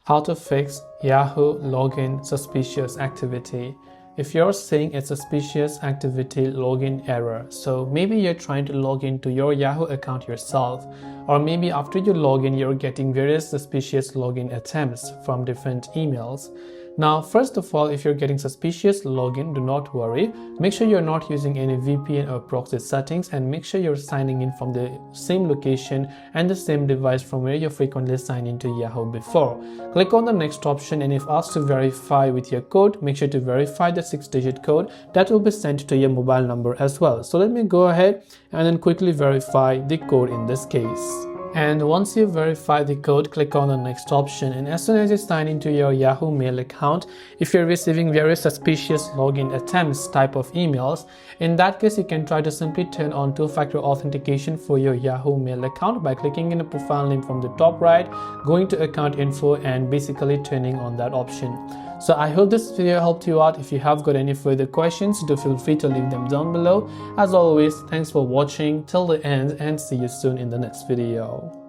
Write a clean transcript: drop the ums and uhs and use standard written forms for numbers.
How to fix Yahoo login suspicious activity. If you're seeing a suspicious activity login error, so maybe you're trying to log into your Yahoo account yourself, or maybe after you log in you're getting various suspicious login attempts from different emails. Now, first of all, if you're getting suspicious login, do not worry. Make sure you're not using any VPN or proxy settings, and make sure you're signing in from the same location and the same device from where you frequently sign into Yahoo before. Click on the next option, and if asked to verify with your code, make sure to verify the 6-digit code that will be sent to your mobile number as well. So let me go ahead and then quickly verify the code in this case. And once you verify the code, click on the next option, and as soon as you sign into your Yahoo Mail account, if you're receiving various suspicious login attempts type of emails, in that case you can try to simply turn on two-factor authentication for your Yahoo Mail account by clicking in a profile name from the top right, going to account info, and basically turning on that option. So I hope this video helped you out. If you have got any further questions, do feel free to leave them down below. As always, thanks for watching till the end, and see you soon in the next video.